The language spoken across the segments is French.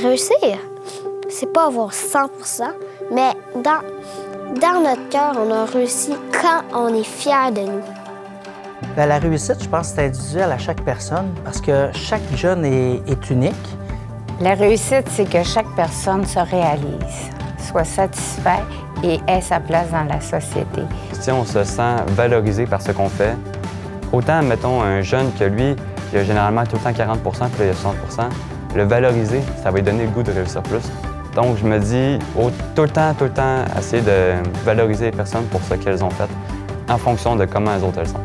Réussir, c'est pas avoir 100%, mais dans notre cœur, on a réussi quand on est fier de nous. Bien, la réussite, je pense que c'est individuel à chaque personne parce que chaque jeune est unique. La réussite, c'est que chaque personne se réalise, soit satisfait et ait sa place dans la société. Si on se sent valorisé par ce qu'on fait, autant, mettons, un jeune que lui, qui a généralement tout le temps 40 puis là, il y a 60 le valoriser, ça va lui donner le goût de réussir plus. Donc, je me dis, tout le temps, essayer de valoriser les personnes pour ce qu'elles ont fait, en fonction de comment les autres elles sont.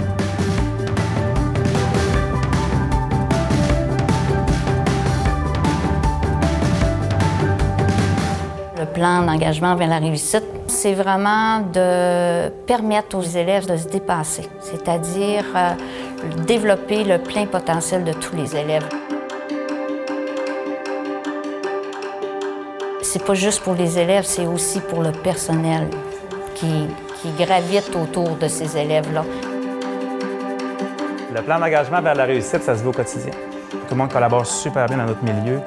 Le plan d'engagement vers la réussite, c'est vraiment de permettre aux élèves de se dépasser, c'est-à-dire développer le plein potentiel de tous les élèves. C'est pas juste pour les élèves, c'est aussi pour le personnel qui gravite autour de ces élèves-là. Le plan d'engagement vers la réussite, ça se vit au quotidien. Tout le monde collabore super bien dans notre milieu.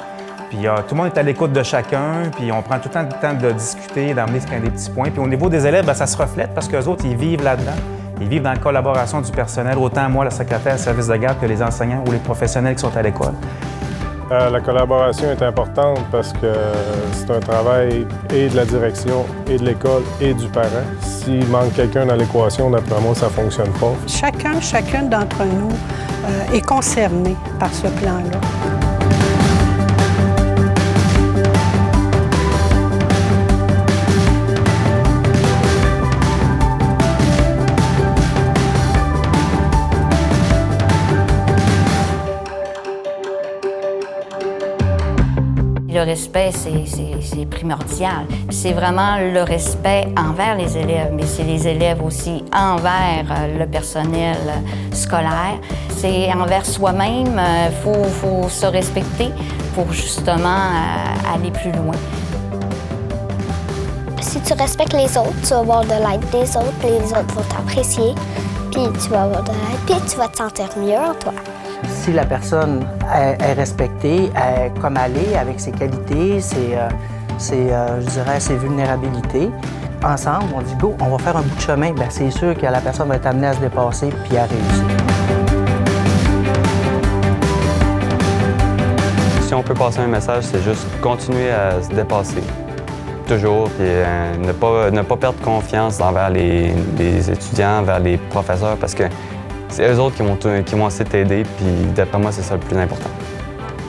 Puis tout le monde est à l'écoute de chacun, puis on prend tout le temps de discuter, d'amener des petits points. Puis au niveau des élèves, bien, ça se reflète parce qu'eux autres, ils vivent là-dedans. Ils vivent dans la collaboration du personnel, autant moi, le secrétaire de service de garde, que les enseignants ou les professionnels qui sont à l'école. La collaboration est importante parce que c'est un travail et de la direction, et de l'école, et du parent. S'il manque quelqu'un dans l'équation, d'après moi, ça ne fonctionne pas. Chacune d'entre nous est concerné par ce plan-là. Le respect, c'est primordial. C'est vraiment le respect envers les élèves, mais c'est les élèves aussi envers le personnel scolaire. C'est envers soi-même. Faut se respecter pour justement aller plus loin. Si tu respectes les autres, tu vas avoir de l'aide des autres, les autres vont t'apprécier, puis tu vas avoir de l'aide, puis tu vas te sentir mieux en toi. Si la personne est respectée comme elle est, avec ses qualités, je dirais, ses vulnérabilités, ensemble, on dit « go, on va faire un bout de chemin », bien, c'est sûr que la personne va être amenée à se dépasser puis à réussir. Si on peut passer un message, c'est juste continuer à se dépasser, toujours, puis ne pas perdre confiance envers les étudiants, envers les professeurs, parce que c'est eux autres qui vont essayer de t'aider, puis d'après moi, c'est ça le plus important.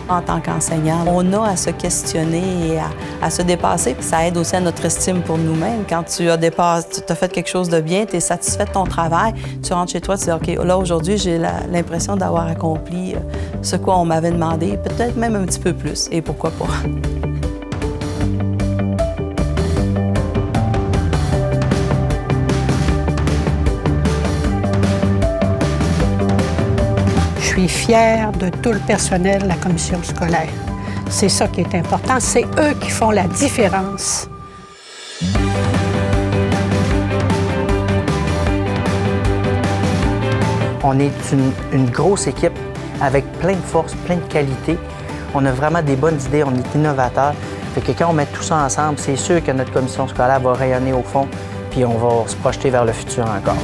En tant qu'enseignant, on a à se questionner et à se dépasser, puis ça aide aussi à notre estime pour nous-mêmes. Quand tu as fait quelque chose de bien, tu es satisfait de ton travail, tu rentres chez toi, tu dis « OK, là, aujourd'hui, j'ai l'impression d'avoir accompli ce quoi on m'avait demandé, peut-être même un petit peu plus, et pourquoi pas. » Je suis fière de tout le personnel de la commission scolaire. C'est ça qui est important. C'est eux qui font la différence. On est une grosse équipe avec plein de forces, plein de qualités. On a vraiment des bonnes idées, on est innovateurs. Fait que quand on met tout ça ensemble, c'est sûr que notre commission scolaire va rayonner au fond, puis on va se projeter vers le futur encore.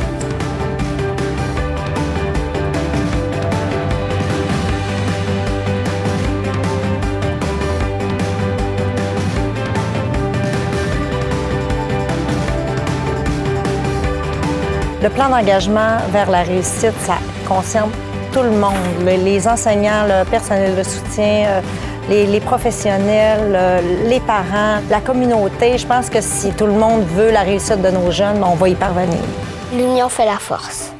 Le plan d'engagement vers la réussite, ça concerne tout le monde, les enseignants, le personnel de soutien, les professionnels, les parents, la communauté. Je pense que si tout le monde veut la réussite de nos jeunes, on va y parvenir. L'union fait la force.